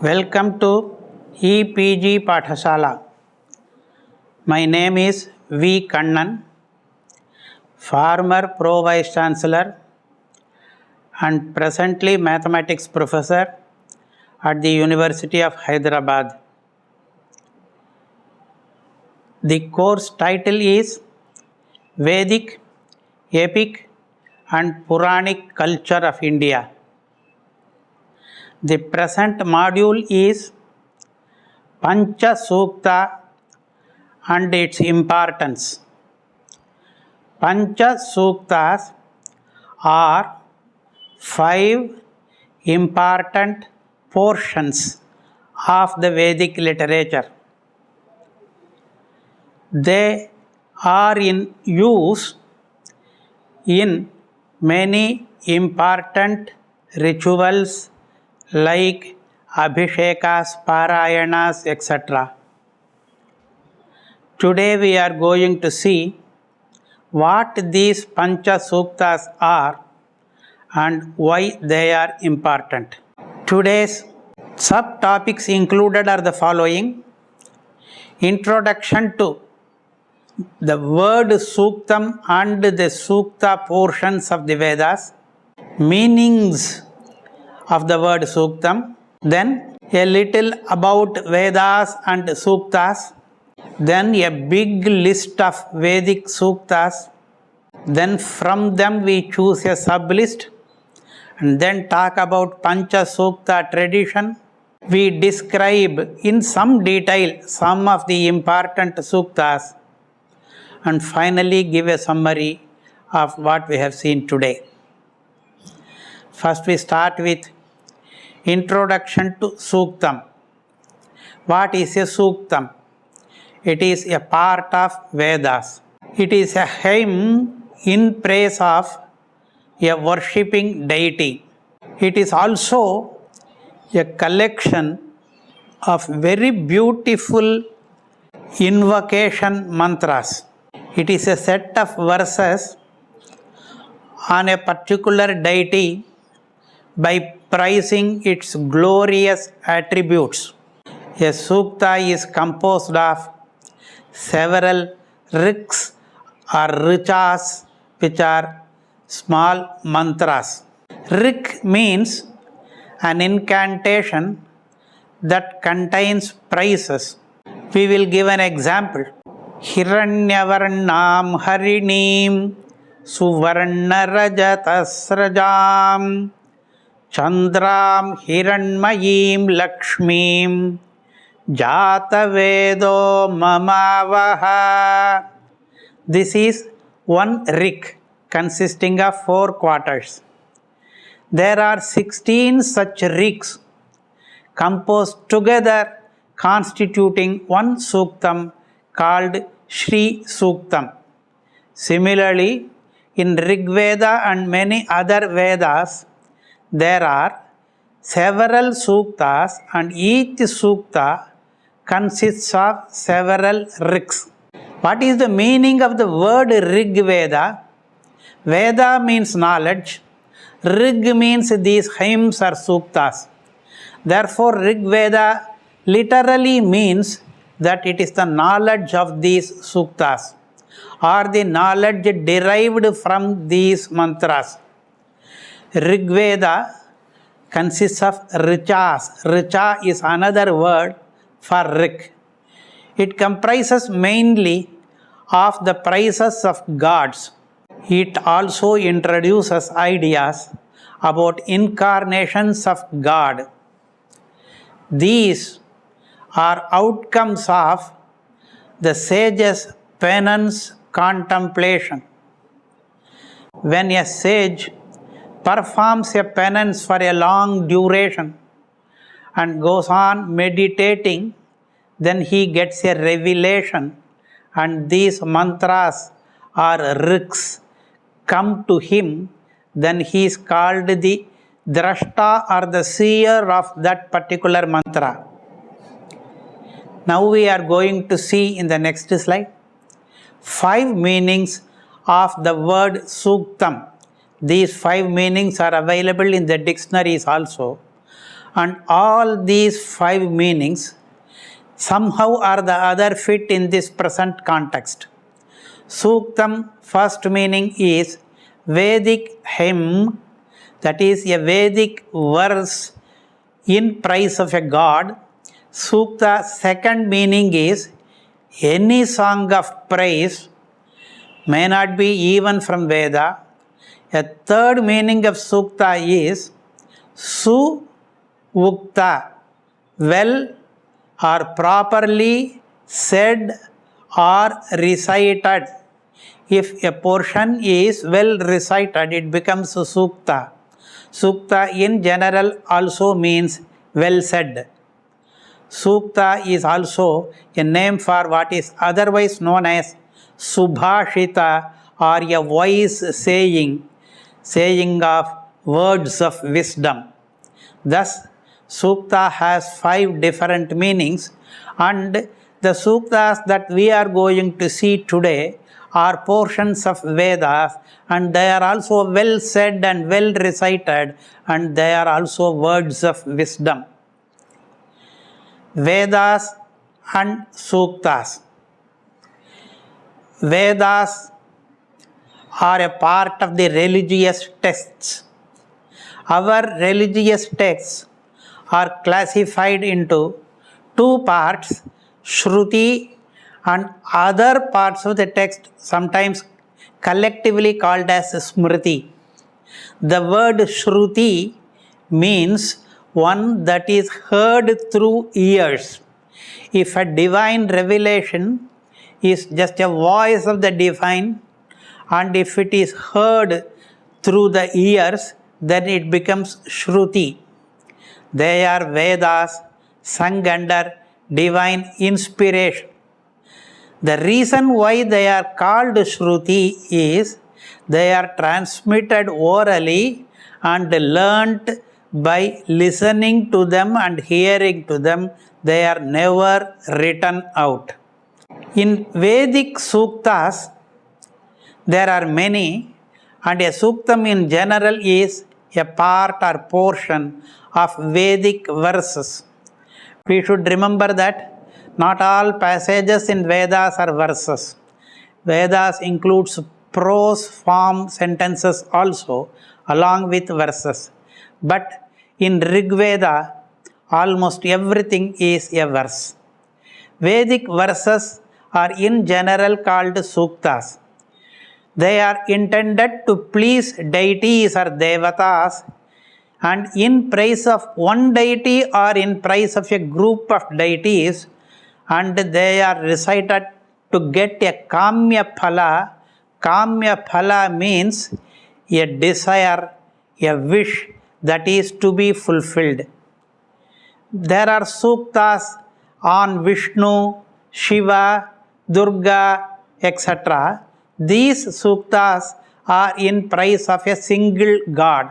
Welcome to EPG Pathasala. My name is V. Kannan, former Pro Vice Chancellor and presently Mathematics Professor at the University of Hyderabad. The course title is Vedic, Epic and Puranic Culture of India. The present module is Pancha Sukta and its importance. Pancha Suktas are 5 important portions of the Vedic literature. They are in use in many important rituals like Abhishekas, Parayanas, etc. Today we are going to see what these Pancha Suktas are and why they are important. Today's subtopics included are the following: introduction to the word Suktam and the Sukta portions of the Vedas, meanings of the word Suktam, then a little about Vedas and Suktas, then a big list of Vedic Suktas, then from them we choose a sub-list, and then talk about Pancha Sukta tradition. We describe in some detail some of the important Suktas, and finally give a summary of what we have seen today. First we start with introduction to Suktam. What is a Suktam? It is a part of Vedas. It is a hymn in praise of a worshipping deity. It is also a collection of very beautiful invocation mantras. It is a set of verses on a particular deity by praising its glorious attributes. A Sukta is composed of several riks or richas, which are small mantras. Rik means an incantation that contains praises. We will give an example. Hiranyavarnam harinim suvarna rajatasrajam Chandram hiranmayim lakshmim jatavedo mamavaha. This is one rik consisting of 4 quarters. There are 16 such riks composed together constituting one Suktam called Shri Suktam. Similarly, in Rig Veda and many other Vedas, there are several Suktas and each Sukta consists of several riks. What is the meaning of the word Rig Veda? Veda means knowledge. Rig means these hymns or Suktas. Therefore, Rig Veda literally means that it is the knowledge of these Suktas or the knowledge derived from these mantras. Rig Veda consists of richas. Richa is another word for rik. It comprises mainly of the praises of gods. It also introduces ideas about incarnations of God. These are outcomes of the sage's penance contemplation. When a sage performs a penance for a long duration and goes on meditating, then he gets a revelation, and these mantras or riks come to him. Then he is called the drashta or the seer of that particular mantra. Now we are going to see in the next slide 5 meanings of the word Suktam. These 5 meanings are available in the dictionaries also, and all these 5 meanings somehow or the other fit in this present context. Suktam, first meaning is Vedic hymn, that is a Vedic verse in praise of a god. Sukta, second meaning is any song of praise, may not be even from Veda. A third meaning of Sukta is Suvukta, well or properly said or recited. If a portion is well recited, it becomes Sukta. Sukta in general also means well said. Sukta is also a name for what is otherwise known as Subhashita, or a wise saying of words of wisdom. Thus, Sukta has 5 different meanings, and the Suktas that we are going to see today are portions of Vedas, and they are also well said and well recited, and they are also words of wisdom. Vedas and Suktas. Vedas are a part of the religious texts. Our religious texts are classified into 2 parts, Shruti and other parts of the text, sometimes collectively called as Smriti. The word Shruti means one that is heard through ears. If a divine revelation is just a voice of the divine, and if it is heard through the ears, then it becomes Shruti. They are Vedas sung under divine inspiration. The reason why they are called Shruti is they are transmitted orally and learnt by listening to them and hearing to them. They are never written out. In Vedic Suktas, there are many, and a Suktam in general is a part or portion of Vedic verses. We should remember that not all passages in Vedas are verses. Vedas includes prose form sentences also along with verses. But in Rig Veda, almost everything is a verse. Vedic verses are in general called Suktas. They are intended to please deities or devatas, and in praise of one deity or in praise of a group of deities, and they are recited to get a Kamya Phala. Kamya Phala means a desire, a wish that is to be fulfilled. There are Suktas on Vishnu, Shiva, Durga, etc. These Suktas are in praise of a single god.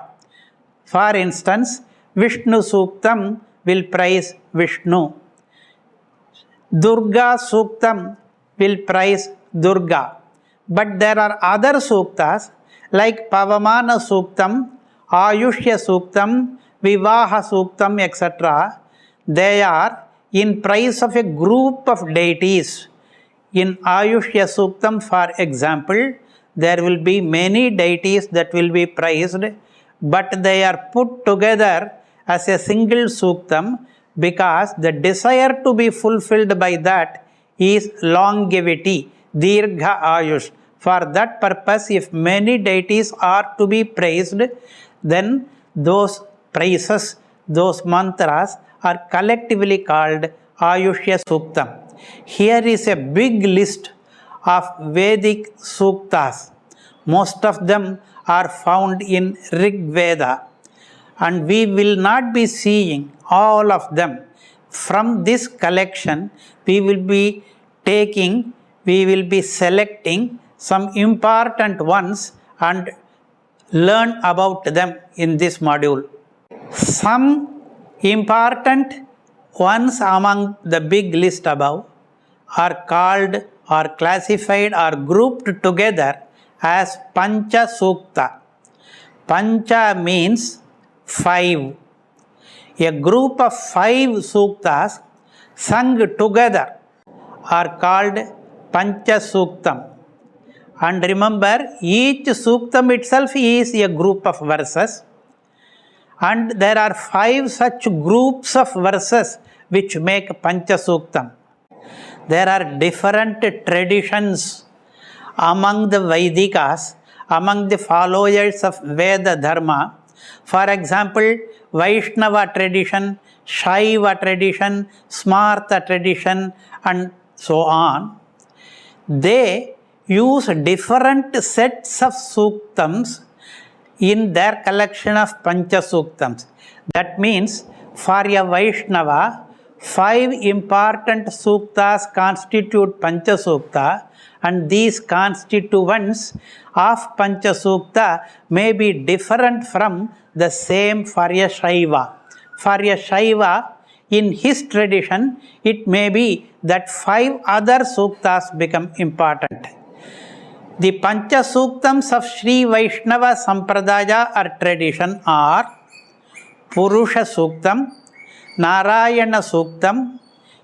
For instance, Vishnu Suktam will praise Vishnu. Durga Suktam will praise Durga. But there are other Suktas like Pavamana Suktam, Ayushya Suktam, Vivaha Suktam, etc. They are in praise of a group of deities. In Ayushya Suktam, for example, there will be many deities that will be praised, but they are put together as a single Suktam because the desire to be fulfilled by that is longevity, Dirgha Ayush. For that purpose, if many deities are to be praised, then those praises, those mantras are collectively called Ayushya Suktam. Here is a big list of Vedic Suktas. Most of them are found in Rig Veda, and we will not be seeing all of them. From this collection, we will be selecting some important ones and learn about them in this module. Some important ones among the big list above are called or classified or grouped together as Pancha Sukta. Pancha means 5. A group of 5 suktas sung together are called Pancha Suktam. And remember, each suktam itself is a group of verses. And there are 5 such groups of verses which make Pancha Suktam. There are different traditions among the Vaidikas, among the followers of Veda Dharma. For example, Vaishnava tradition, Shaiva tradition, Smarta tradition, and so on. They use different sets of suktams in their collection of Pancha Suktams. That means for a Vaishnava, 5 important suktas constitute Pancha Sukta, and these constituents of Pancha Sukta may be different from the same for a Shaiva. For a Shaiva, in his tradition, it may be that 5 other suktas become important. The Pancha Suktams of Sri Vaishnava Sampradaya or tradition are Purusha Suktam, Narayana Suktam,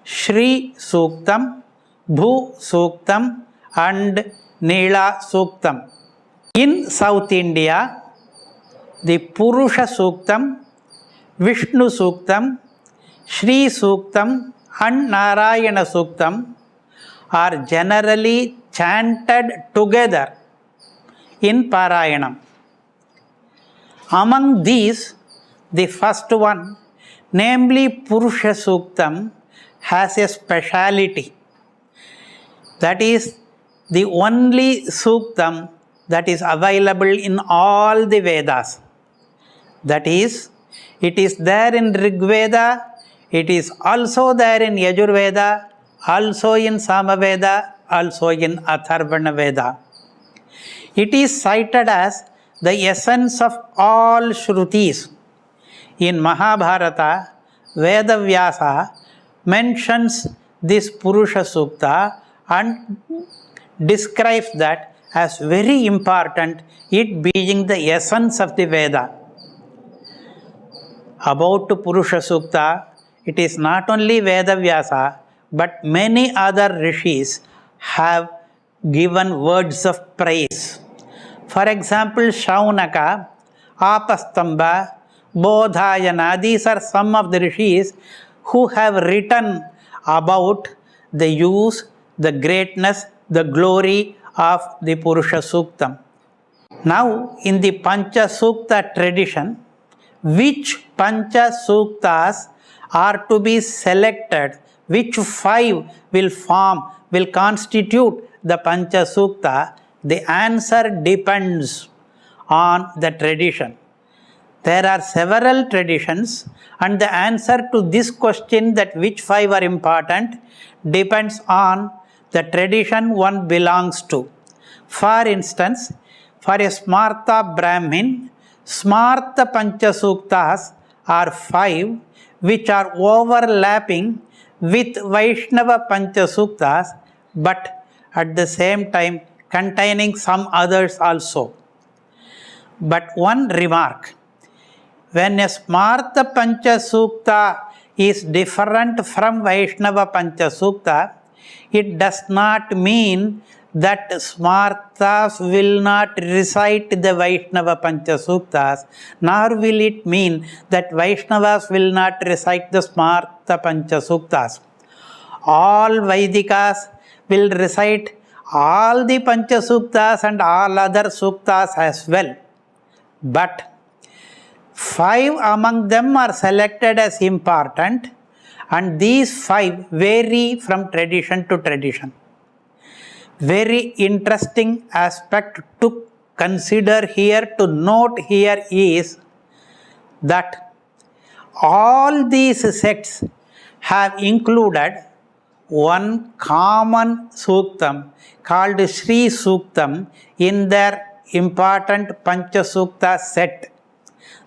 Shri Suktam, Bhu Suktam, and Nila Suktam. In South India, the Purusha Suktam, Vishnu Suktam, Shri Suktam, and Narayana Suktam are generally chanted together in Parayanam. Among these, the first one, namely Purusha Suktam, has a speciality. That is the only Suktam that is available in all the Vedas. That is, it is there in Rig Veda, it is also there in Yajurveda, also in Samaveda, also in Atharvana Veda. It is cited as the essence of all Shrutis. In Mahabharata, Vedavyasa mentions this Purusha Sukta and describes that as very important, it being the essence of the Veda. About Purusha Sukta, it is not only Vedavyasa, but many other rishis have given words of praise. For example, Shaunaka, Apastamba, Bodhayana, these are some of the rishis who have written about the use, the greatness, the glory of the Purusha Suktam. Now, in the Pancha Sukta tradition, which Pancha Suktas are to be selected, which 5 will constitute the Pancha Sukta, the answer depends on the tradition. There are several traditions, and the answer to this question, that which 5 are important, depends on the tradition one belongs to. For instance, for a Smarta Brahmin, Smarta Pancha Suktas are 5 which are overlapping with Vaishnava Pancha Suktas, but at the same time containing some others also. But one remark, when a Smarta Pancha Sukta is different from Vaishnava Pancha Sukta, it does not mean that Smartas will not recite the Vaishnava Pancha Suktas, nor will it mean that Vaishnavas will not recite the Smarta Pancha Suktas. All Vaidikas will recite all the Pancha Suktas and all other Suktas as well. But 5 among them are selected as important, and these 5 vary from tradition to tradition. Very interesting aspect to consider here, to note here, is that all these sects have included one common suktam called Shri Suktam in their important Pancha Sukta set.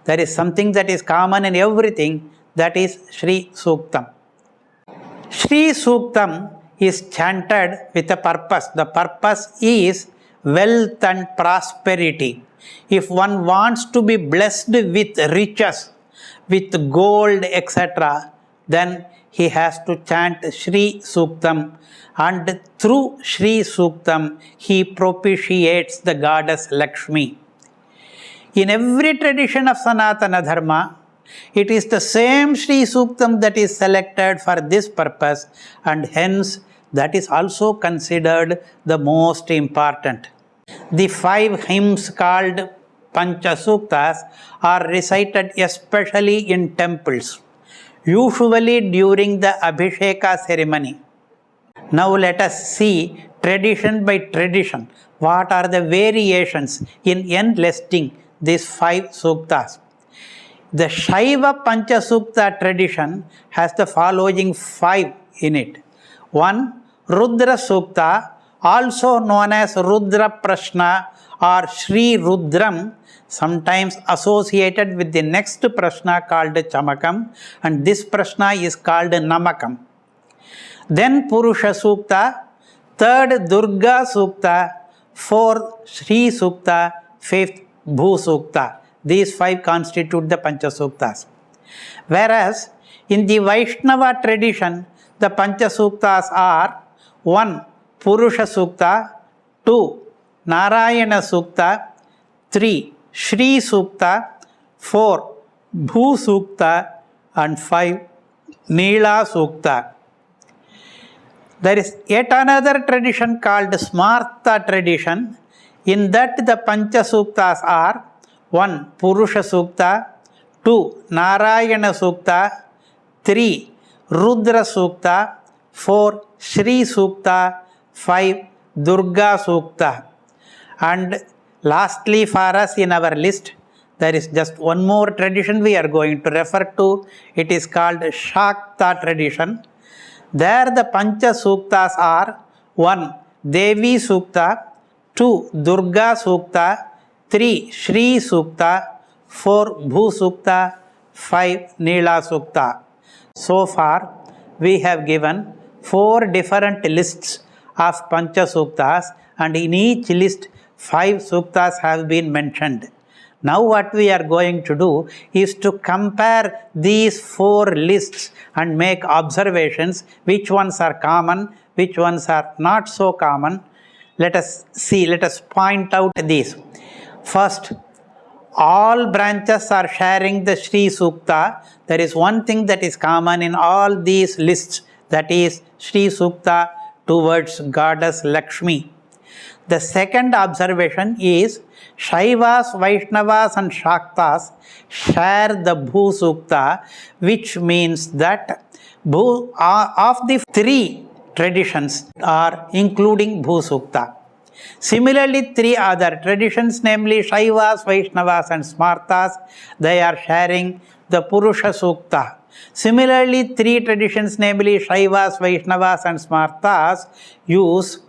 There is something that is common in everything, that is Shri Suktam. Shri Suktam is chanted with a purpose. The purpose is wealth and prosperity. If one wants to be blessed with riches, with gold, etc., then he has to chant Shri Suktam, and through Shri Suktam he propitiates the goddess Lakshmi. In every tradition of Sanatana Dharma, it is the same Shri Suktam that is selected for this purpose, and hence that is also considered the most important. The 5 hymns called Pancha Suktas are recited especially in temples, usually during the Abhisheka ceremony. Now let us see tradition by tradition what are the variations in enlisting these 5 suktas. The Shaiva Pancha Sukta tradition has the following 5 in it. 1. Rudra Sukta, also known as Rudra Prashna or Sri Rudram, sometimes associated with the next Prashna called Chamakam, and this Prashna is called Namakam. Then Purusha Sukta, 3rd Durga Sukta, 4th Sri Sukta, 5th Bhu Sukta. These 5 constitute the Pancha Suktas. Whereas in the Vaishnava tradition, the Pancha Suktas are 1. Purusha Sukta, 2. Narayana Sukta, 3. Shri Sukta, 4. Bhu Sukta, and 5. Neela Sukta. There is yet another tradition called Smarta tradition. In that the Pancha Suktas are 1. Purusha Sukta, 2. Narayana Sukta, 3. Rudra Sukta, 4. Shri Sukta, 5. Durga Sukta. And lastly for us in our list, there is just one more tradition we are going to refer to. It is called Shakta tradition. There the Pancha Suktas are 1. Devi Sukta, 2. Durga Sukta, 3. Shri Sukta, 4. Bhu Sukta, 5. Neela Sukta. So far, we have given 4 different lists of Pancha Suktas, and in each list 5 Suktas have been mentioned. Now what we are going to do is to compare these 4 lists and make observations, which ones are common, which ones are not so common. Let us see, let us point out these. First, all branches are sharing the Shri Sukta. There is one thing that is common in all these lists, that is Shri Sukta towards goddess Lakshmi. The second observation is Shaivas, Vaishnavas and Shaktas share the Bhu Sukta, which means that of the 3 traditions are including Bhu Sukta. Similarly, 3 other traditions, namely Shaivas, Vaishnavas and Smartas, they are sharing the Purusha Sukta. Similarly, 3 traditions, namely Shaivas, Vaishnavas and Smartas, use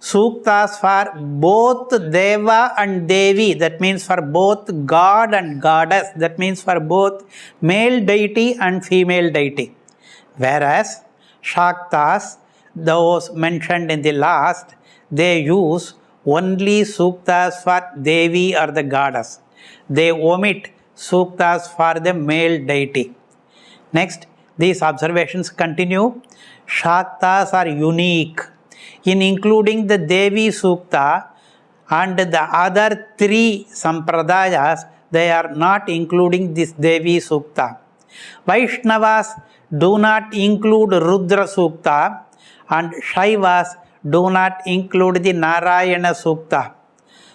Suktas for both Deva and Devi, that means for both God and Goddess, that means for both male deity and female deity. Whereas Shaktas, those mentioned in the last, they use only Suktas for Devi or the Goddess. They omit Suktas for the male deity. Next, these observations continue. Shaktas are unique in including the Devi Sukta, and the other 3 Sampradayas, they are not including this Devi Sukta. Vaishnavas do not include Rudra Sukta, and Shaivas do not include the Narayana Sukta.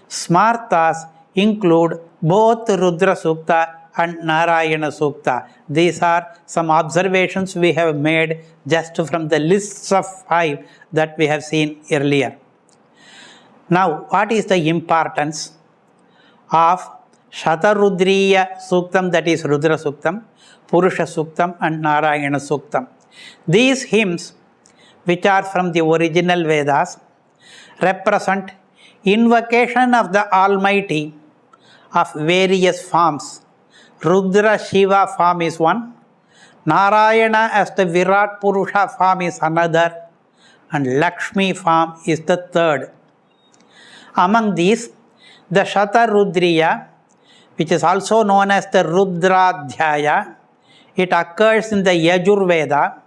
Smartas include both Rudra Sukta and Narayana Sukta. These are some observations we have made just from the lists of 5 that we have seen earlier. Now, what is the importance of Shatarudriya Suktam, that is Rudra Suktam, Purusha Suktam and Narayana Suktam? These hymns, which are from the original Vedas, represent invocation of the Almighty of various forms. Rudra Shiva form is one, Narayana as the Virat Purusha form is another, and Lakshmi form is the third. Among these, the Shatarudriya, which is also known as the Rudradhyaya. It occurs in the Yajurveda.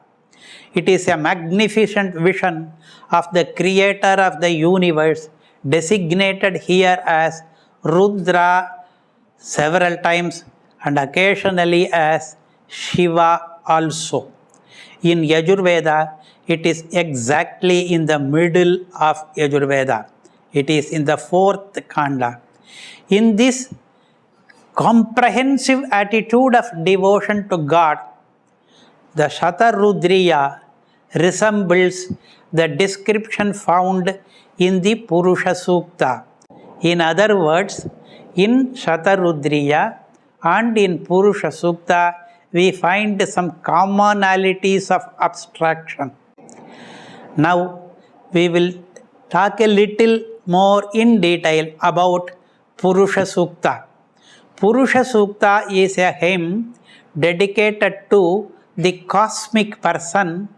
It is a magnificent vision of the creator of the universe, designated here as Rudra several times and occasionally as Shiva also. In Yajurveda, it is exactly in the middle of Yajurveda. It is in the 4th Kanda. In this comprehensive attitude of devotion to God, the Shatarudriya resembles the description found in the Purusha Sukta. In other words, in Shatarudriya and in Purusha Sukta, we find some commonalities of abstraction. Now, we will talk a little more in detail about Purusha Sukta. Purusha Sukta is a hymn dedicated to the cosmic person.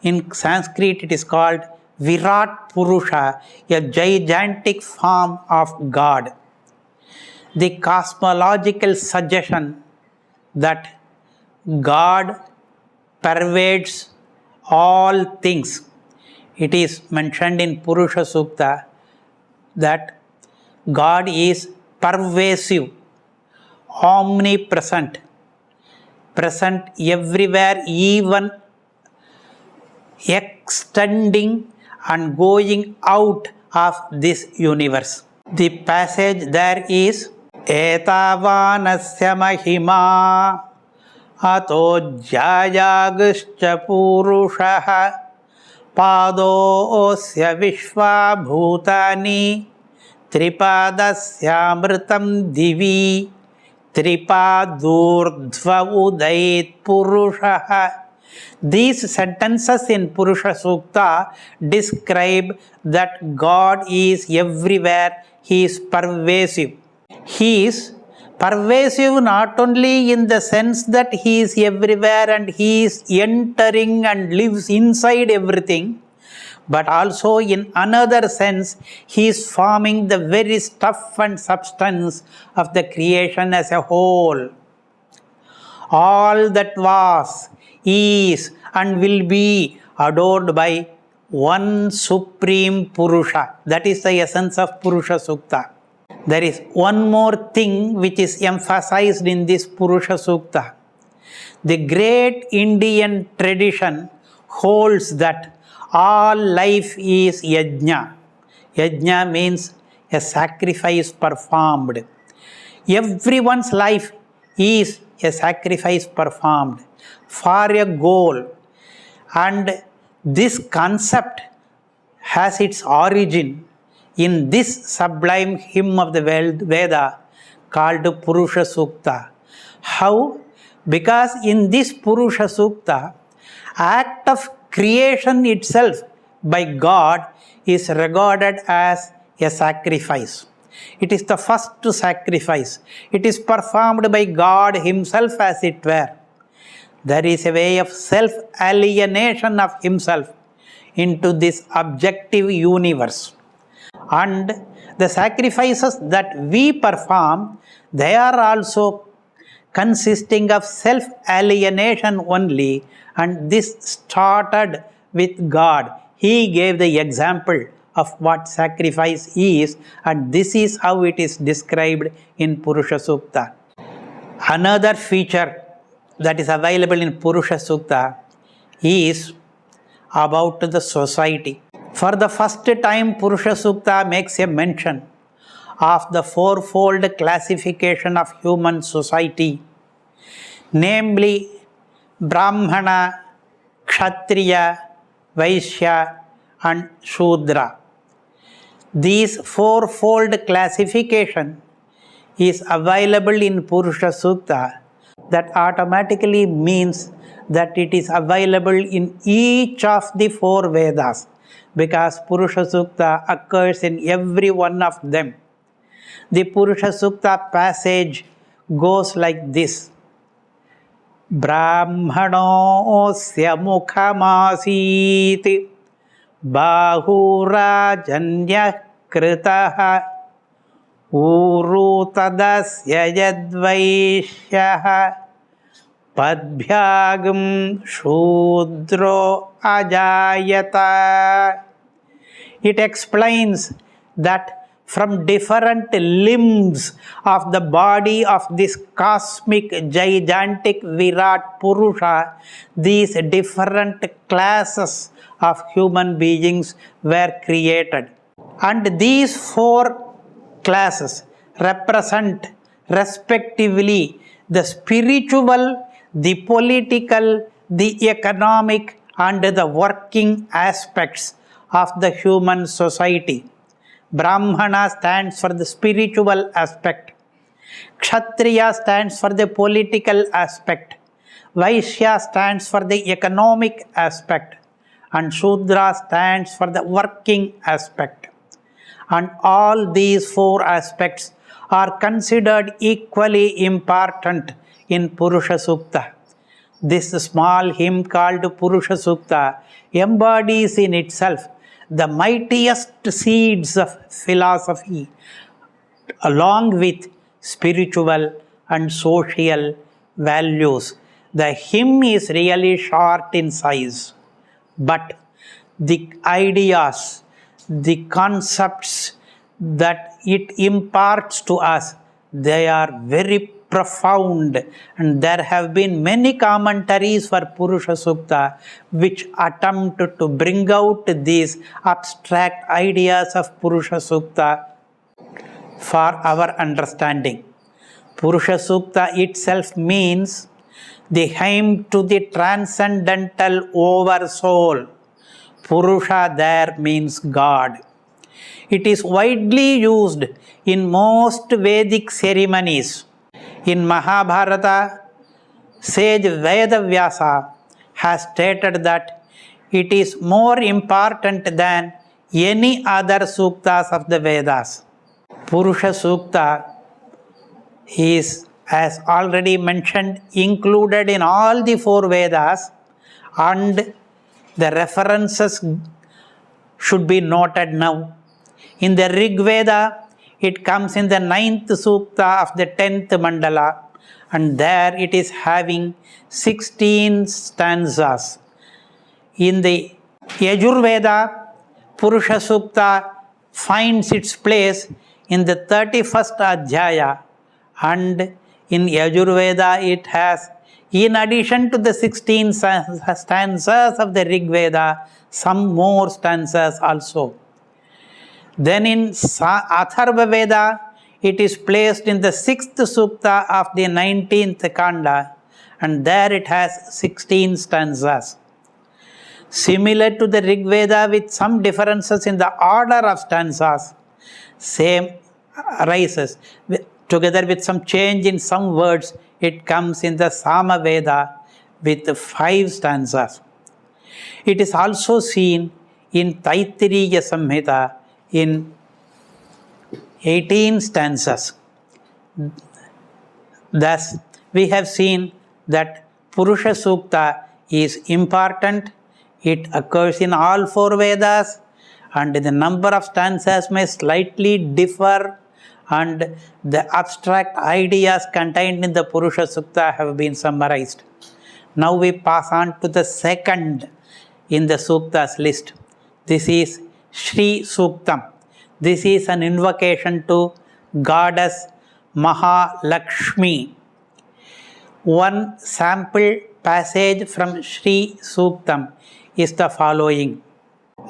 In Sanskrit, it is called Virat Purusha, a gigantic form of God. The cosmological suggestion that God pervades all things. It is mentioned in Purusha Sukta that God is pervasive, omnipresent, present everywhere, even extending and going out of this universe. The passage there is Etavanasya mahima ato jayaguscha purushaha padosya vishva bhutani tripadasya divi tripadurdhva udait purushaha. These sentences in Purusha Sukta describe that God is everywhere. He is pervasive. He is pervasive not only in the sense that He is everywhere and He is entering and lives inside everything, but also in another sense, He is forming the very stuff and substance of the creation as a whole. All that was, is, and will be adored by one Supreme Purusha. That is the essence of Purusha Sukta. There is one more thing which is emphasized in this Purusha Sukta. The great Indian tradition holds that all life is yajna. Yajna means a sacrifice performed. Everyone's life is a sacrifice performed for a goal. And this concept has its origin in this sublime hymn of the Veda called Purusha Sukta. How? Because in this Purusha Sukta, act of creation itself by God is regarded as a sacrifice. It is the first sacrifice. It is performed by God Himself, as it were. There is a way of self-alienation of Himself into this objective universe. And the sacrifices that we perform, they are also consisting of self-alienation only, and this started with God. He gave the example of what sacrifice is, and this is how it is described in Purusha Sukta. Another feature that is available in Purusha Sukta is about the society. For the first time, Purusha Sukta makes a mention of the fourfold classification of human society, namely Brahmana, Kshatriya, Vaishya and Shudra. This fourfold classification is available in Purusha Sukta. That automatically means that it is available in each of the four Vedas, because Purusha Sukta occurs in every one of them. The Purusha Sukta passage goes like this: Brahmanosya mukhamasiti bahurajanya kritaha ऊरू तदस्य यद्वैश्यः पद्भ्यागं शूद्रो अजायत. It explains that from different limbs of the body of this cosmic gigantic Virat Purusha, these different classes of human beings were created. And these four classes represent respectively the spiritual, the political, the economic, and the working aspects of the human society. Brahmana stands for the spiritual aspect. Kshatriya stands for the political aspect. Vaishya stands for the economic aspect. And Shudra stands for the working aspect. And all these four aspects are considered equally important in Purusha Sukta. This small hymn called Purusha Sukta embodies in itself the mightiest seeds of philosophy along with spiritual and social values. The hymn is really short in size, but the ideas, the concepts that it imparts to us, they are very profound, and there have been many commentaries for Purusha Sukta which attempt to bring out these abstract ideas of Purusha Sukta for our understanding. Purusha Sukta itself means the hymn to the transcendental oversoul. Purusha there means God. It is widely used in most Vedic ceremonies. In Mahabharata, sage Vedavyasa has stated that it is more important than any other suktas of the Vedas. Purusha Sukta is, as already mentioned, included in all the four Vedas, and the references should be noted now. In the Rig Veda, it comes in the 9th Sukta of the 10th Mandala, and there it is having 16 stanzas. In the Yajurveda, Purusha Sukta finds its place in the 31st Adhyaya, and in Yajurveda it has, in addition to the 16 stanzas of the Rig Veda, some more stanzas also. Then in Atharva Veda, it is placed in the 6th Sukta of the 19th Kanda, and there it has 16 stanzas. Similar to the Rig Veda with some differences in the order of stanzas, same arises. Together with some change in some words, it comes in the Sama Veda with 5 stanzas. It is also seen in Taittiriya Samhita in 18 stanzas. Thus, we have seen that Purusha Sukta is important. It occurs in all 4 Vedas, and the number of stanzas may slightly differ, and the abstract ideas contained in the Purusha Sukta have been summarized. Now we pass on to the second in the Suktas list. This is Shri Suktam. This is an invocation to Goddess Mahalakshmi. One sample passage from Shri Suktam is the following.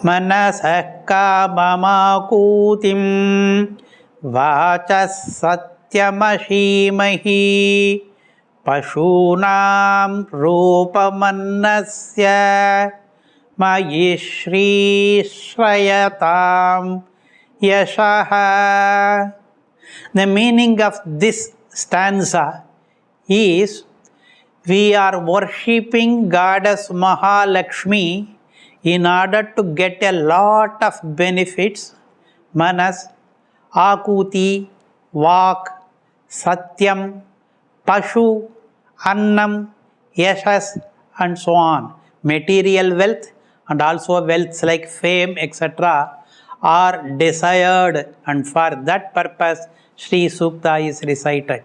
Manasah kamamakutim vachas satyamashīmahi pashūnām rūpamannasya mayi shri shrayatam yashaha. The meaning of this stanza is, we are worshipping Goddess Mahalakshmi in order to get a lot of benefits. Manas, Akuti, Vak, Satyam, Pashu, Annam, Yashas, and so on. Material wealth and also wealths like fame, etc. are desired, and for that purpose Shri Sukta is recited.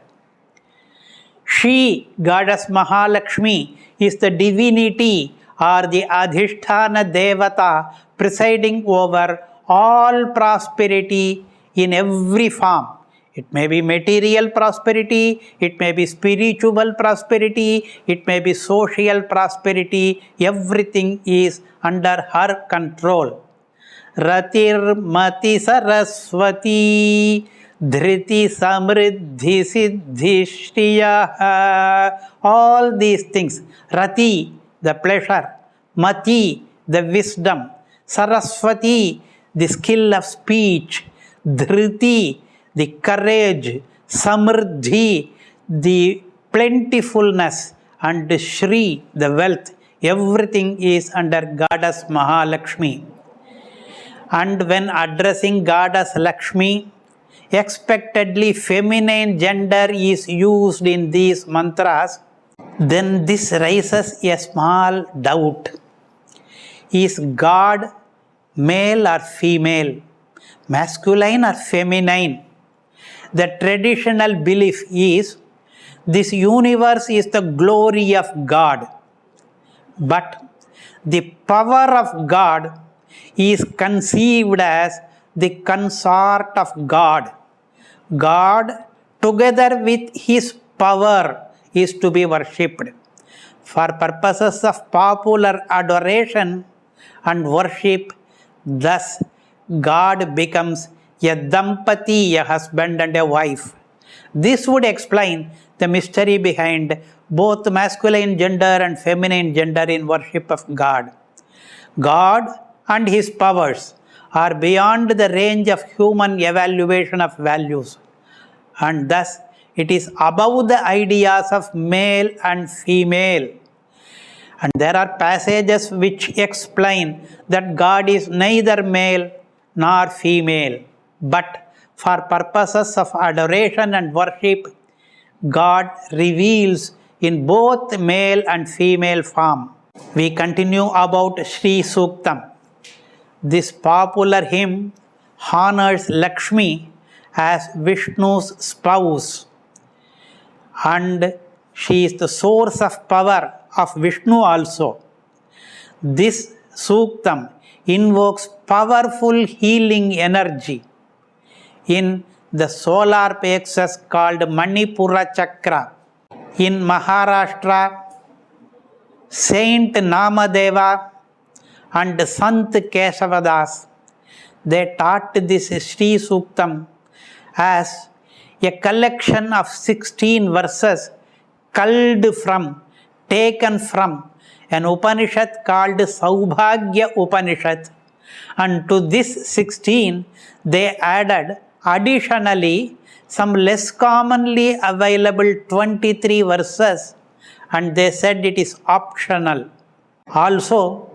She, goddess Mahalakshmi, is the divinity or the Adhishthana Devata presiding over all prosperity in every form. It may be material prosperity, it may be spiritual prosperity, it may be social prosperity, everything is under her control. Ratir Mati Saraswati Dhriti Samriddhi Siddhi Shriya. All these things. Rati, the pleasure. Mati, the wisdom. Saraswati, the skill of speech. Dhriti, the courage. Samriddhi, the plentifulness. And Shri, the wealth. Everything is under Goddess Mahalakshmi. And when addressing Goddess Lakshmi, expectedly feminine gender is used in these mantras, then this raises a small doubt. Is God male or female? Masculine or feminine? The traditional belief is this universe is the glory of God. But the power of God is conceived as the consort of God. God, together with His power, is to be worshipped. For purposes of popular adoration and worship, thus God becomes a dampati, a husband and a wife. This would explain the mystery behind both masculine gender and feminine gender in worship of God. God and His powers are beyond the range of human evaluation of values, and thus it is above the ideas of male and female. And there are passages which explain that God is neither male nor female, but for purposes of adoration and worship, God reveals in both male and female form. We continue about Shri Suktam. This popular hymn honors Lakshmi as Vishnu's spouse, and she is the source of power of Vishnu also. This Suktam invokes powerful healing energy in the solar plexus called Manipura Chakra. In Maharashtra, Saint Namadeva and Sant Kesavadas, they taught this Shri Suktam as a collection of 16 verses taken from an Upanishad called Saubhagya Upanishad, and to this 16 they added additionally some less commonly available 23 verses, and they said it is optional. Also,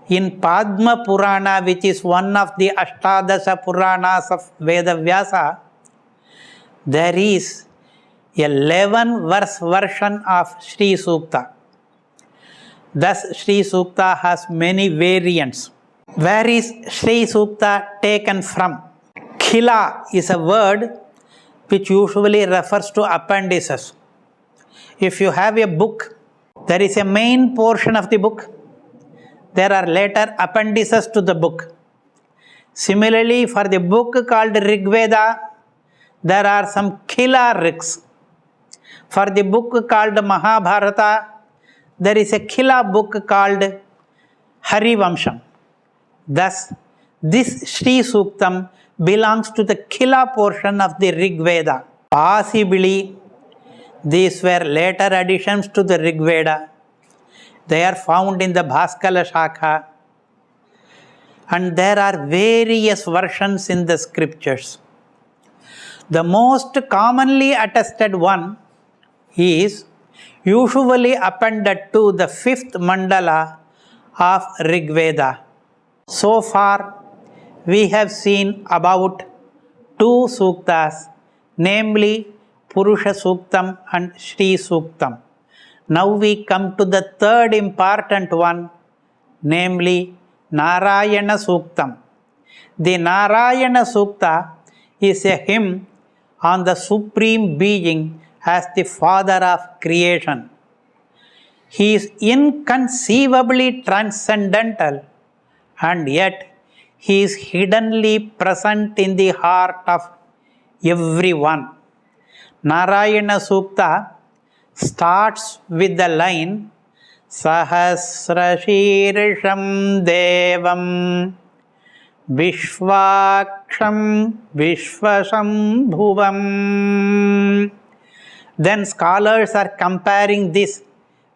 in Padma Purana, which is one of the Ashtadasha Puranas of Vedavyasa, there is a 11-verse version of Shri Sukta. Thus, Shri Sukta has many variants. Where is Shri Sukta taken from? Khila is a word which usually refers to appendices. If you have a book, there is a main portion of the book. There are later appendices to the book. Similarly, for the book called Rig Veda, there are some Khila Rigs. For the book called Mahabharata, there is a Khila book called Harivamsham. Thus, this Shri Suktam belongs to the Khila portion of the Rig Veda. Possibly, these were later additions to the Rig Veda. They are found in the Bhaskala Shakha, and there are various versions in the scriptures. The most commonly attested one is usually appended to the 5th mandala of Rig Veda. So far, we have seen about 2 suktas, namely Purusha Suktam and Shri Suktam. Now we come to the third important one, namely Narayana Suktam. The Narayana Sukta is a hymn on the Supreme Being as the Father of creation. He is inconceivably transcendental, and yet He is hiddenly present in the heart of everyone. Narayana Sukta starts with the line Sahasrashirsham Devam Vishwaksham Vishvasambhuvam. Then scholars are comparing this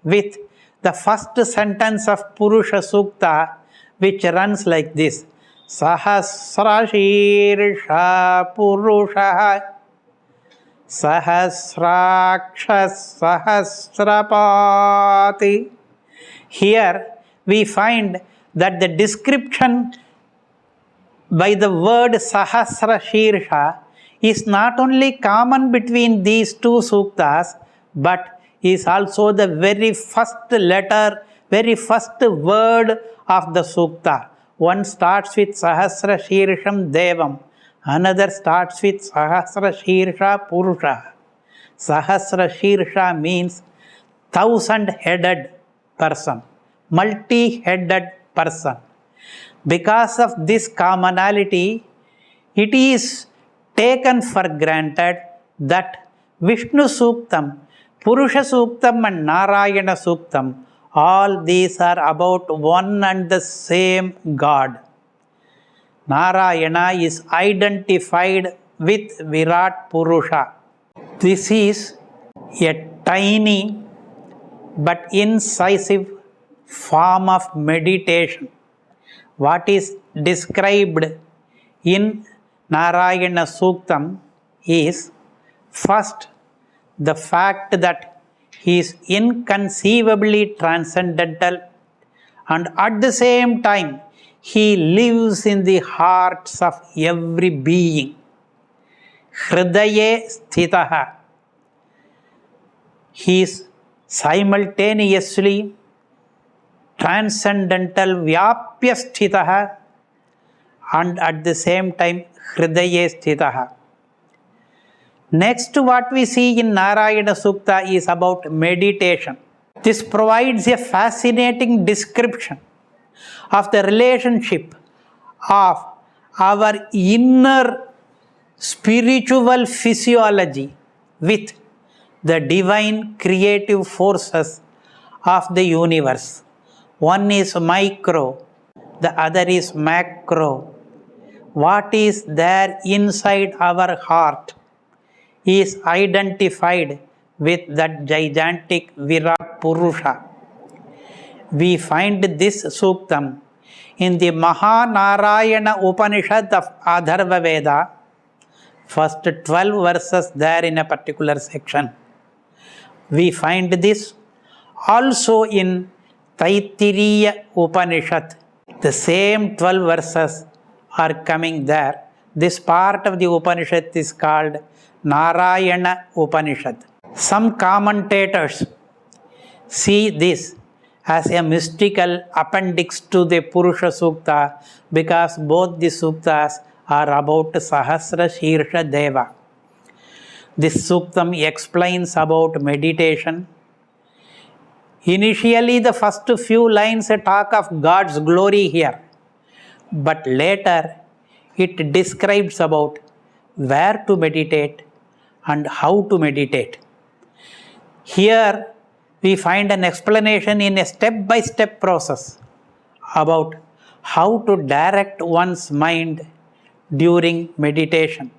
with the first sentence of Purusha Sukta, which runs like this: Sahasrashirsha Purusha Sahasrakshas Sahasrapati. Here we find that the description by the word Sahasrashirsha is not only common between these two suktas, but is also the very first letter, very first word of the sukta. One starts with Sahasrashirsham Devam, another starts with Sahasrashirsha Purusha. Sahasrashirsha means 1,000-headed person, multi-headed person. Because of this commonality, it is taken for granted that Vishnu Suktam, Purusha Suktam and Narayana Suktam, all these are about one and the same God. Narayana is identified with Virat Purusha. This is a tiny but incisive form of meditation. What is described in Narayana Suktam is first the fact that he is inconceivably transcendental, and at the same time he lives in the hearts of every being. Hridaye sthitaha. He is simultaneously transcendental vyapya sthitaha and at the same time hridaye sthitaha. Next, what we see in Narayana Sukta is about meditation. This provides a fascinating description of the relationship of our inner spiritual physiology with the divine creative forces of the universe. One is micro, the other is macro. What is there inside our heart is identified with that gigantic Virat Purusha. We find this Suktam in the Mahanarayana Upanishad of Atharva Veda, first 12 verses there in a particular section. We find this also in Taittiriya Upanishad. The same 12 verses are coming there. This part of the Upanishad is called Narayana Upanishad. Some commentators see this as a mystical appendix to the Purusha Sukta because both the suktas are about Sahasrashirsha Deva. This Suktam explains about meditation. Initially, the first few lines talk of God's glory here, but later it describes about where to meditate and how to meditate. Here we find an explanation in a step-by-step process about how to direct one's mind during meditation.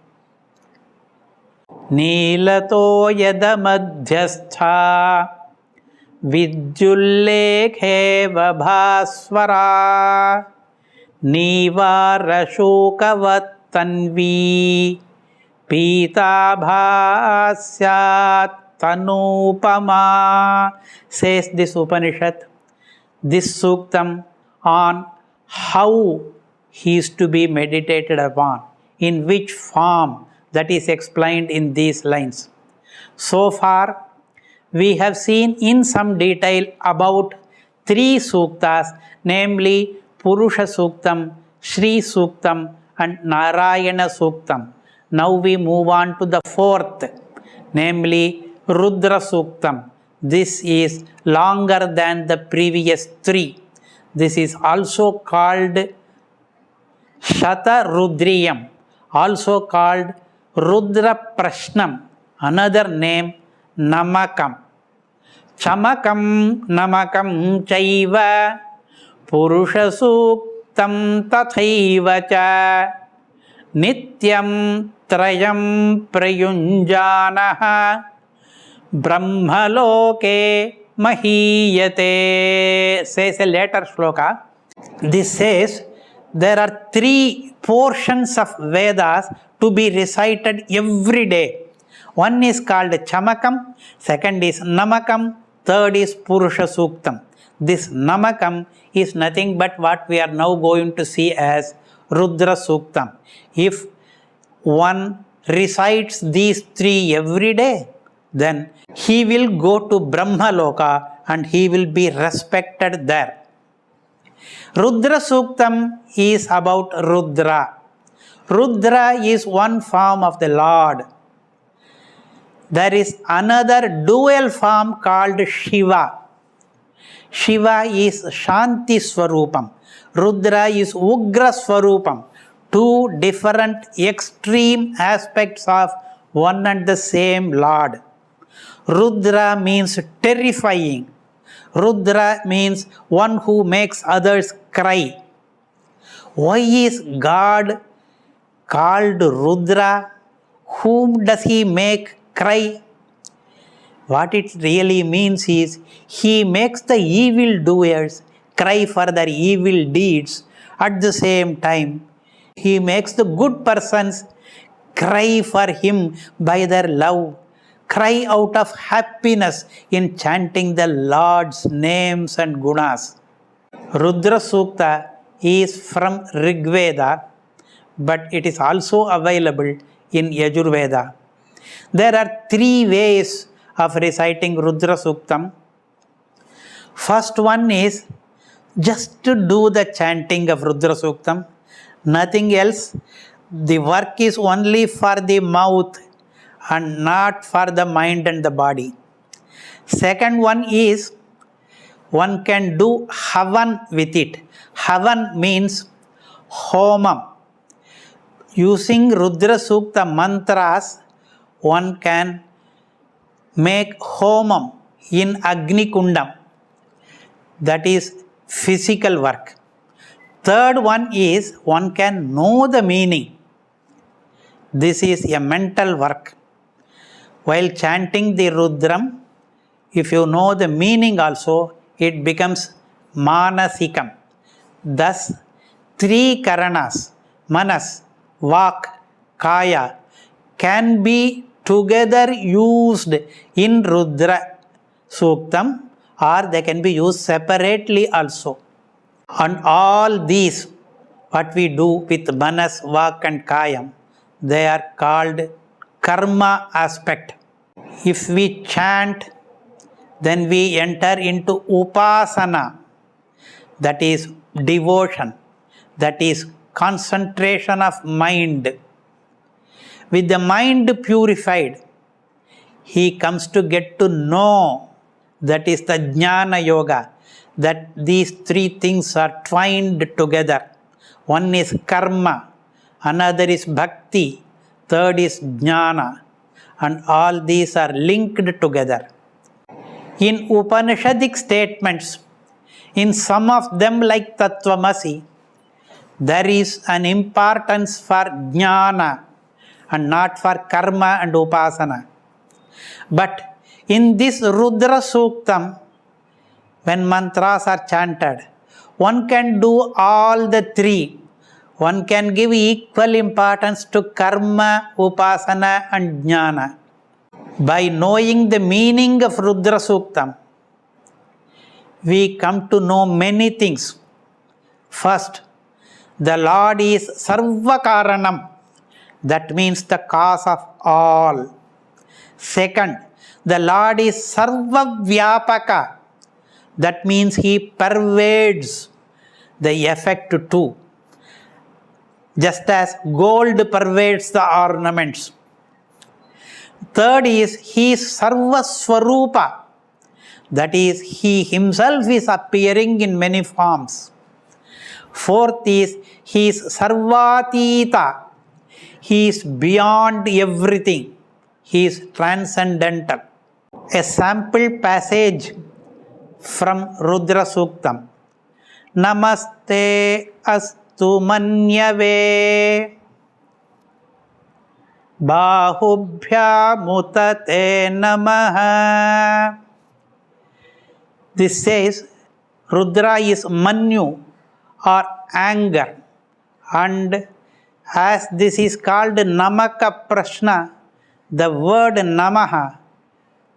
Nilato yada madhyastha vidyullekeva bhasvara nivara shokavat tanvi pita bhasyat tanupama, says this Upanishad. This Suktam on how he is to be meditated upon, in which form, that is explained in these lines. So far, we have seen in some detail about 3 suktas, namely Purusha Suktam, Shri Suktam and Narayana Suktam. Now we move on to the fourth, namely Rudra Suktam. This is longer than the previous three. This is also called Shata Rudriyam, also called Rudra Prashnam, another name Namakam. Chamakam Namakam Chaiva Purusha Suktam Tathaiva Cha Nityam Trayam Prayunjanaha Brahmaloke Mahiyate, says a later shloka. This says there are three portions of Vedas to be recited every day. One is called Chamakam, second is Namakam, third is Purusha Suktam. This Namakam is nothing but what we are now going to see as Rudra Suktam. If one recites these three every day, then he will go to Brahma Loka and he will be respected there. Rudra Suktam is about Rudra. Rudra is one form of the Lord. There is another dual form called Shiva. Shiva is Shanti Swarupam. Rudra is Ugra Swarupam. Two different extreme aspects of one and the same Lord. Rudra means terrifying. Rudra means one who makes others cry. Why is God called Rudra? Whom does he make cry? What it really means is he makes the evil doers cry for their evil deeds. At the same time, he makes the good persons cry for him by their love, cry out of happiness in chanting the Lord's names and gunas. Rudra Sukta is from Rigveda, but it is also available in Yajurveda. There are three ways of reciting Rudra Suktam. First one is just to do the chanting of Rudra Suktam, nothing else. The work is only for the mouth and not for the mind and the body. Second one is one can do Havan with it. Havan means Homam. Using Rudra Sukta mantras, one can make Homam in Agni Kundam. That is physical work. Third one is one can know the meaning. This is a mental work. While chanting the Rudram, if you know the meaning also, it becomes Manasikam. Thus, three Karanas, Manas, Vak, Kaya, can be together used in Rudra Suktam, or they can be used separately also. And all these, what we do with Manas, Vak and Kayam, they are called karma aspect. If we chant, then we enter into upasana, that is devotion, that is concentration of mind. With the mind purified, he comes to get to know, that is the Jnana Yoga, that these three things are twined together. One is karma, another is bhakti, third is jnana, and all these are linked together. In Upanishadic statements, in some of them like Tattvamasi, there is an importance for jnana and not for karma and upasana. But in this Rudra Suktam, when mantras are chanted, one can do all the three. One can give equal importance to karma, upasana and jnana. By knowing the meaning of Rudra Suktam, we come to know many things. First, the Lord is Sarvakaranam, that means the cause of all. Second, the Lord is Sarvavyapaka, that means he pervades the effect too. just as gold pervades the ornaments. Third is he is Sarva Swarupa, that is, he himself is appearing in many forms. Fourth is he is Sarvatita, he is beyond everything, he is transcendental. A sample passage from Rudra Suktam. Namaste astu manyave bahubhya mutate namaha. This says Rudra is Manyu or anger, and as this is called Namaka Prashna, the word Namaha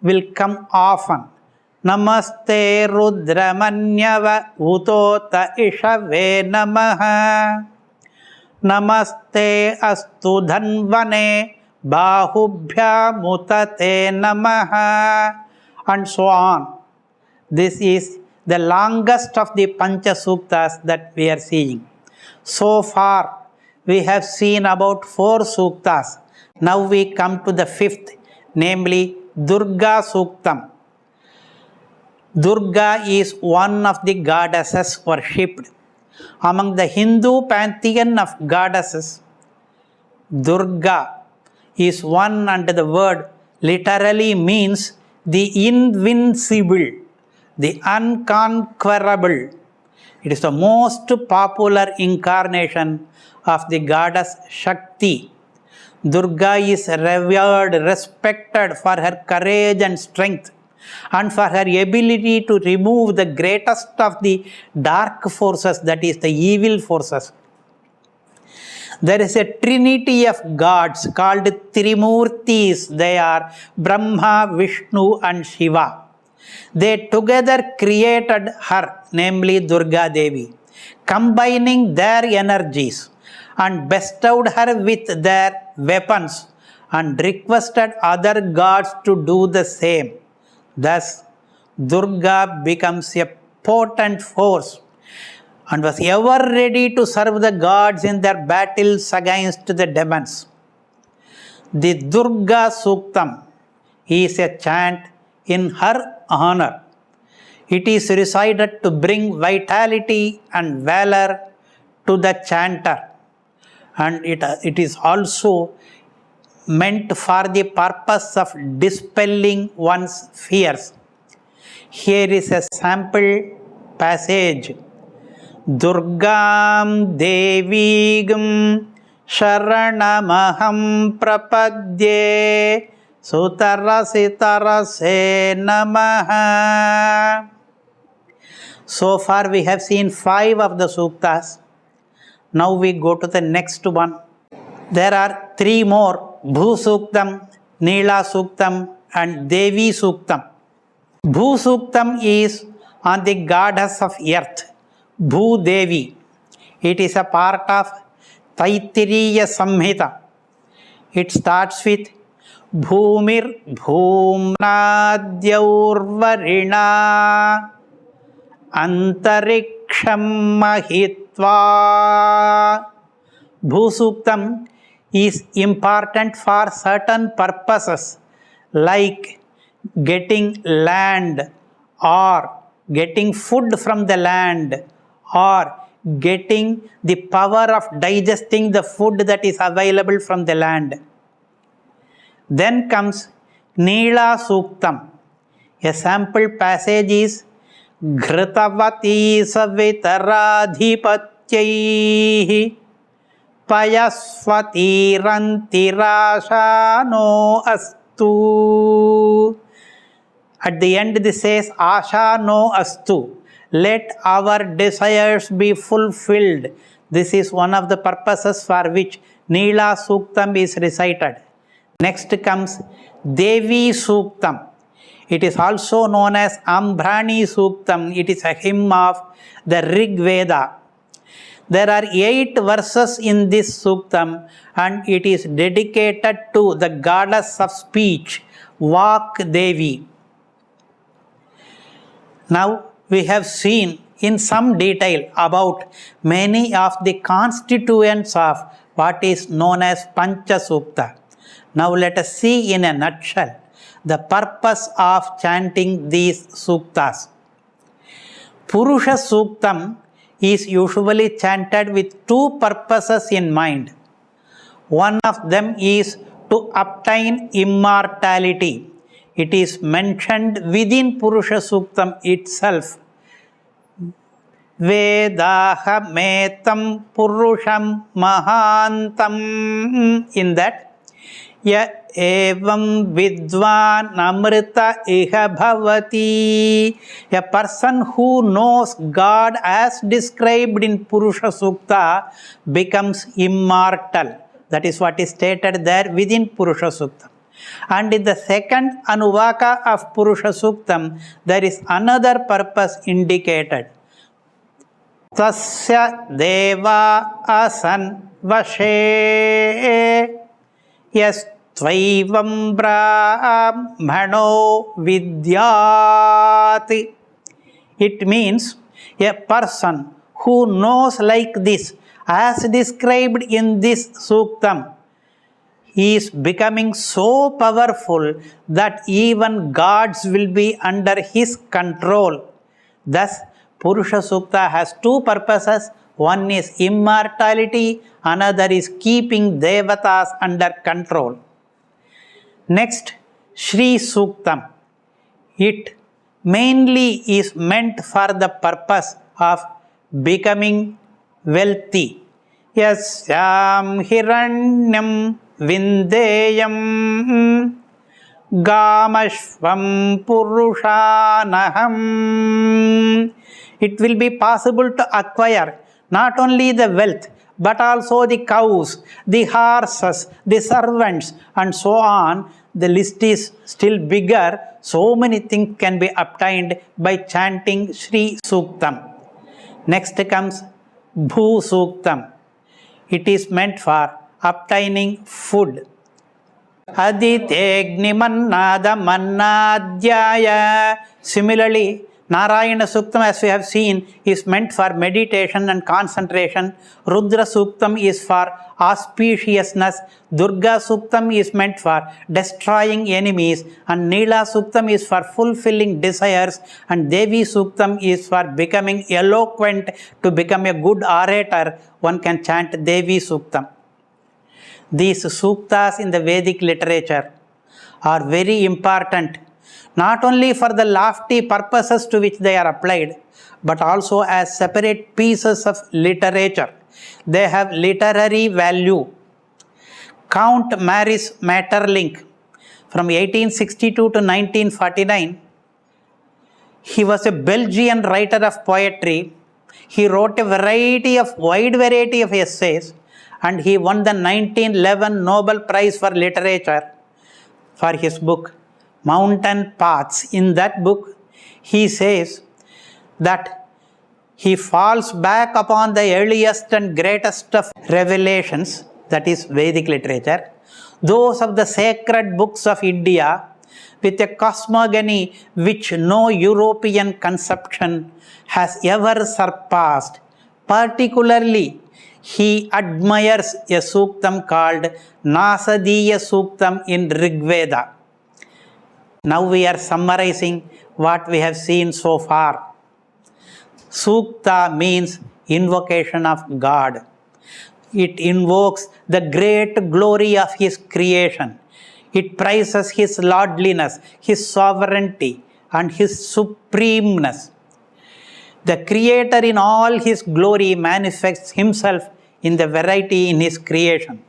will come often. Namaste Rudra Manyava Utota Ishave Namaha. Namaste Astu Dhanvane Bahubhya Mutate Namaha, and so on. This is the longest of the Pancha Suktas that we are seeing. So far, we have seen about 4 Suktas. Now we come to the 5th, namely Durga Suktam. Durga is one of the goddesses worshipped. Among the Hindu pantheon of goddesses, Durga is one, and the word literally means the invincible, the unconquerable. It is the most popular incarnation of the goddess Shakti. Durga is revered, respected for her courage and strength, and for her ability to remove the greatest of the dark forces, that is, the evil forces. There is a trinity of gods called Trimurtis. They are Brahma, Vishnu, and Shiva. They together created her, namely Durga Devi, combining their energies, and bestowed her with their weapons and requested other gods to do the same. Thus, Durga becomes a potent force and was ever ready to serve the gods in their battles against the demons. The Durga Suktam is a chant in her honor. It is recited to bring vitality and valor to the chanter, and it is also meant for the purpose of dispelling one's fears. Here is a sample passage. Durgam Devigam Sharanamaham Prapadye Sutarasitarase Namaha. So far we have seen 5 of the suktas. Now we go to the next one. There are 3 more: Bhu Suktam, Neela Suktam, and Devi Suktam. Bhu Suktam is on the goddess of earth, Bhu Devi. It is a part of Taittiriya Samhita. It starts with Bhumir Bhumnadyaurvarina Antariksham Mahitva. Bhu Suktam is important for certain purposes like getting land, or getting food from the land, or getting the power of digesting the food that is available from the land. Then comes Neela Suktam. A sample passage is Ghrutavati Savitaradhipatyaihi Payasvati Rantirashano Astu. At the end this says Ashano Astu. Let our desires be fulfilled. This is one of the purposes for which Neela Suktam is recited. Next comes Devi Suktam. It is also known as Ambrani Suktam. It is a hymn of the Rig Veda. There are 8 verses in this Suktam, and it is dedicated to the goddess of speech, Vak Devi. Now we have seen in some detail about many of the constituents of what is known as Pancha Sukta. Now let us see in a nutshell the purpose of chanting these suktas. Purusha Suktam is usually chanted with two purposes in mind. One of them is to obtain immortality. It is mentioned within Purusha Suktam itself. Vedahametam Purusham Mahantam. In that, ya evam vidvan amrita iha bhavati. A person who knows God as described in Purusha Sukta becomes immortal. That is what is stated there within Purusha Sukta. And in the second Anuvaka of Purusha Suktam, there is another purpose indicated. Tasya deva asan vashe yes tvaivam brahmano vidyati. It means a person who knows like this, as described in this Suktam, he is becoming so powerful that even gods will be under his control. Thus, Purusha Sukta has two purposes. One is immortality, another is keeping devatas under control. Next, Shri Suktam. It mainly is meant for the purpose of becoming wealthy. Yasyam hiranyam Vindeyam Gamashvam Purushanaham. It will be possible to acquire not only the wealth but also the cows, the horses, the servants, and so on. The list is still bigger. So many things can be obtained by chanting Shri Suktam. Next comes Bhu Suktam. It is meant for obtaining food. Aditeghnimannada mannadhyaya. Similarly, Narayana Suktam, as we have seen, is meant for meditation and concentration. Rudra Suktam is for auspiciousness. Durga Suktam is meant for destroying enemies. And Neela Suktam is for fulfilling desires. And Devi Suktam is for becoming eloquent. To become a good orator, one can chant Devi Suktam. These suktas in the Vedic literature are very important, not only for the lofty purposes to which they are applied, but also as separate pieces of literature. They have literary value. Count Maurice Maeterlinck, from 1862 to 1949, he was a Belgian writer of poetry. He wrote a wide variety of essays, and he won the 1911 Nobel Prize for Literature for his book Mountain Paths. In that book, he says that he falls back upon the earliest and greatest of revelations, that is Vedic literature, those of the sacred books of India, with a cosmogony which no European conception has ever surpassed. Particularly, he admires a suktam called Nasadiya Suktam in Rigveda. Now we are summarizing what we have seen so far. Sukta means invocation of God. It invokes the great glory of His creation. It praises His lordliness, His sovereignty, and His supremeness. The Creator in all His glory manifests Himself in the variety in His creation.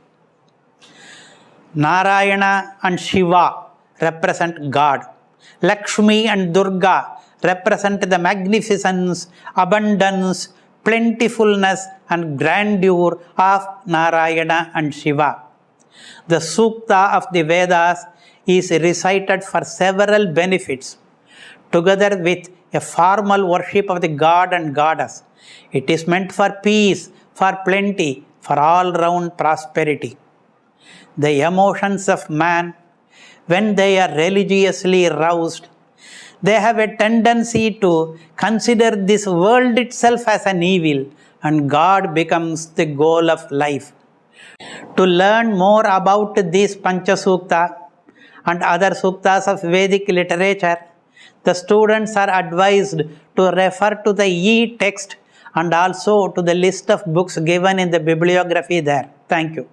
Narayana and Shiva represent God. Lakshmi and Durga represent the magnificence, abundance, plentifulness, and grandeur of Narayana and Shiva. The Sukta of the Vedas is recited for several benefits, together with a formal worship of the god and goddess. It is meant for peace, for plenty, for all-round prosperity. The emotions of man, when they are religiously roused, they have a tendency to consider this world itself as an evil, and God becomes the goal of life. To learn more about these Pancha Sukta and other suktas of Vedic literature, the students are advised to refer to the e-text and also to the list of books given in the bibliography there. Thank you.